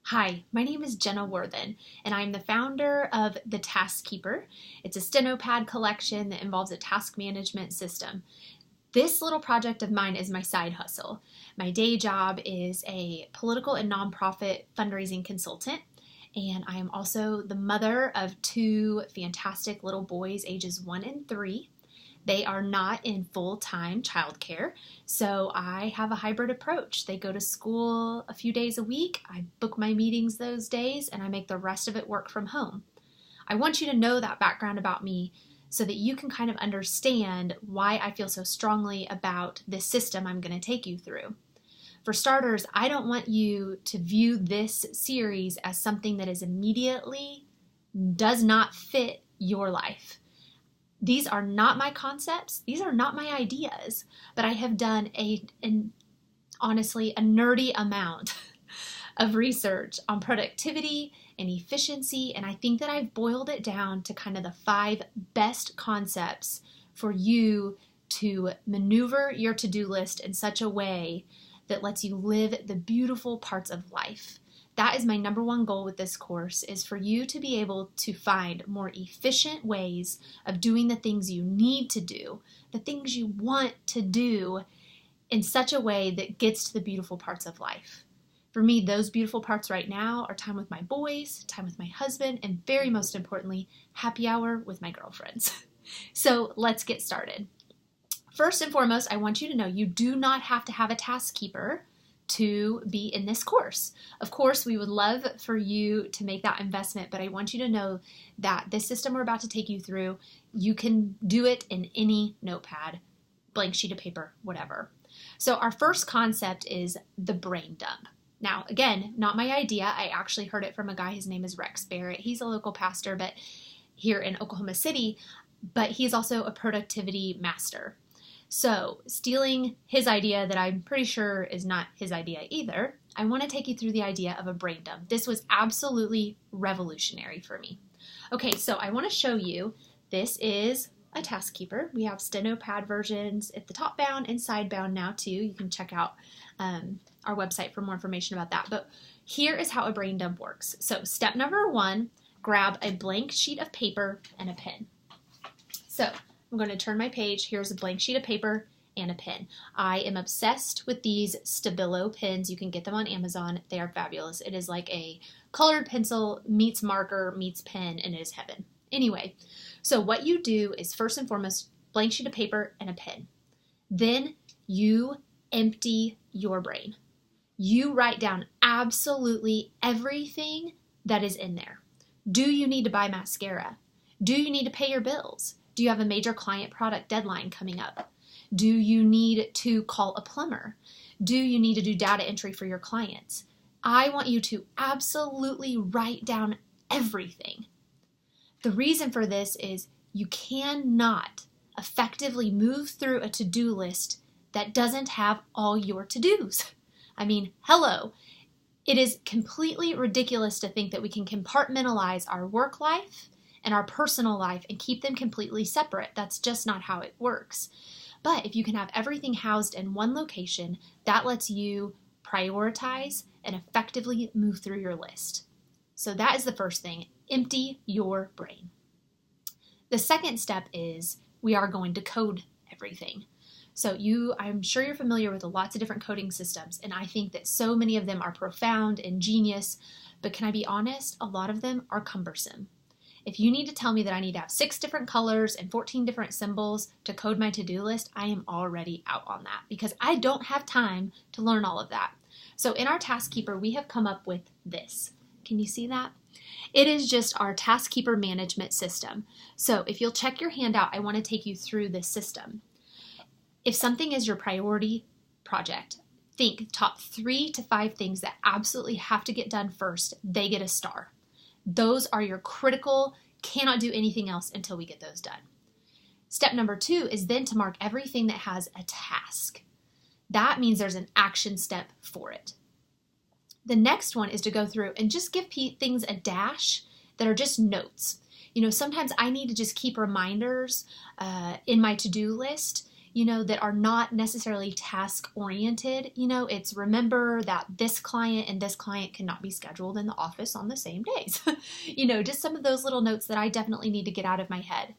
Hi, my name is Jenna Worthen, and I'm the founder of The Task Keeper. It's a StenoPad collection that involves a task management system. This little project of mine is my side hustle. My day job is a political and nonprofit fundraising consultant, and I am also the mother of two fantastic little boys, ages 1 and 3. They are not in full-time childcare, so I have a hybrid approach. They go to school a few days a week. I book my meetings those days, and I make the rest of it work from home. I want you to know that background about me so that you can kind of understand why I feel so strongly about this system I'm going to take you through. For starters, I don't want you to view this series as something that is immediately does not fit your life. These are not my concepts. These are not my ideas, but I have done honestly a nerdy amount of research on productivity and efficiency, and I think that I've boiled it down to kind of the 5 best concepts for you to maneuver your to-do list in such a way that lets you live the beautiful parts of life. That is my number one goal with this course, is for you to be able to find more efficient ways of doing the things you need to do, the things you want to do in such a way that gets to the beautiful parts of life. For me, those beautiful parts right now are time with my boys, time with my husband, and very most importantly, happy hour with my girlfriends. So let's get started. First and foremost, I want you to know you do not have to have a task keeper to be in this course. Of course, we would love for you to make that investment, but I want you to know that this system we're about to take you through, you can do it in any notepad, blank sheet of paper, whatever. So our first concept is the brain dump. Now, again, not my idea. I actually heard it from a guy. His name is Rex Barrett. He's a local pastor, but here in Oklahoma City, but he's also a productivity master. So, stealing his idea that I'm pretty sure is not his idea either, I want to take you through the idea of a brain dump. This was absolutely revolutionary for me. Okay, so I want to show you, this is a task keeper. We have StenoPad versions at the top bound and side bound now too. You can check out our website for more information about that. But here is how a brain dump works. So step number 1, grab a blank sheet of paper and a pen. So I'm going to turn my page. Here's a blank sheet of paper and a pen. I am obsessed with these Stabilo pens. You can get them on Amazon. They are fabulous. It is like a colored pencil meets marker meets pen, and it is heaven. Anyway, so what you do is first and foremost, blank sheet of paper and a pen. Then you empty your brain. You write down absolutely everything that is in there. Do you need to buy mascara? Do you need to pay your bills? Do you have a major client product deadline coming up? Do you need to call a plumber? Do you need to do data entry for your clients? I want you to absolutely write down everything. The reason for this is you cannot effectively move through a to-do list that doesn't have all your to-dos. I mean, hello. It is completely ridiculous to think that we can compartmentalize our work life and our personal life and keep them completely separate. That's just not how it works. But if you can have everything housed in one location, that lets you prioritize and effectively move through your list. So that is the first thing. Empty your brain. The second step is we are going to code everything. So I'm sure you're familiar with lots of different coding systems, and I think that so many of them are profound and genius, but can I be honest? A lot of them are cumbersome. If you need to tell me that I need to have 6 different colors and 14 different symbols to code my to-do list, I am already out on that because I don't have time to learn all of that. So in our Task Keeper, we have come up with this. Can you see that? It is just our Task Keeper management system. So if you'll check your handout, I want to take you through this system. If something is your priority project, think top 3 to 5 things that absolutely have to get done first. They get a star. Those are your critical, cannot do anything else until we get those done. Step number 2 is then to mark everything that has a task. That means there's an action step for it. The next one is to go through and just give things a dash that are just notes. Sometimes I need to just keep reminders in my to-do list that are not necessarily task oriented. It's remember that this client and this client cannot be scheduled in the office on the same days. Just some of those little notes that I definitely need to get out of my head.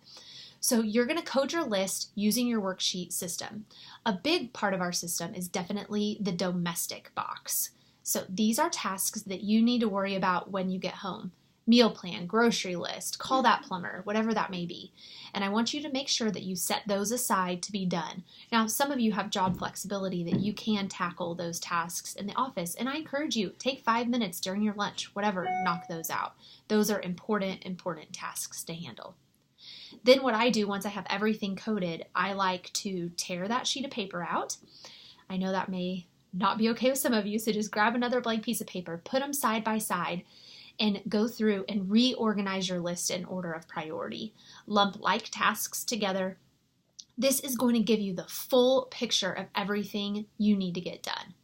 So you're going to code your list using your worksheet system. A big part of our system is definitely the domestic box. So these are tasks that you need to worry about when you get home. Meal plan, grocery list, call that plumber, whatever that may be. And I want you to make sure that you set those aside to be done. Now, some of you have job flexibility that you can tackle those tasks in the office. And I encourage you, take 5 minutes during your lunch, whatever, knock those out. Those are important tasks to handle. Then what I do once I have everything coded, I like to tear that sheet of paper out. I know that may not be okay with some of you, so just grab another blank piece of paper, put them side by side, and go through and reorganize your list in order of priority. Lump like tasks together. This is going to give you the full picture of everything you need to get done.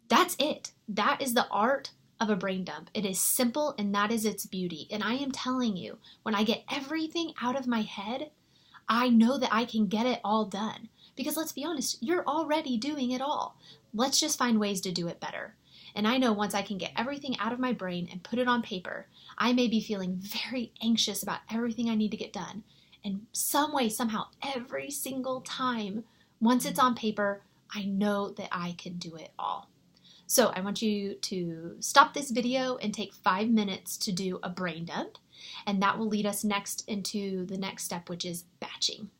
That's it. That is the art of a brain dump. It is simple, and that is its beauty. And I am telling you, when I get everything out of my head, I know that I can get it all done. Because let's be honest, you're already doing it all. Let's just find ways to do it better. And I know once I can get everything out of my brain and put it on paper, I may be feeling very anxious about everything I need to get done. And some way, somehow, every single time, once it's on paper, I know that I can do it all. So I want you to stop this video and take 5 minutes to do a brain dump. And that will lead us next into the next step, which is batching.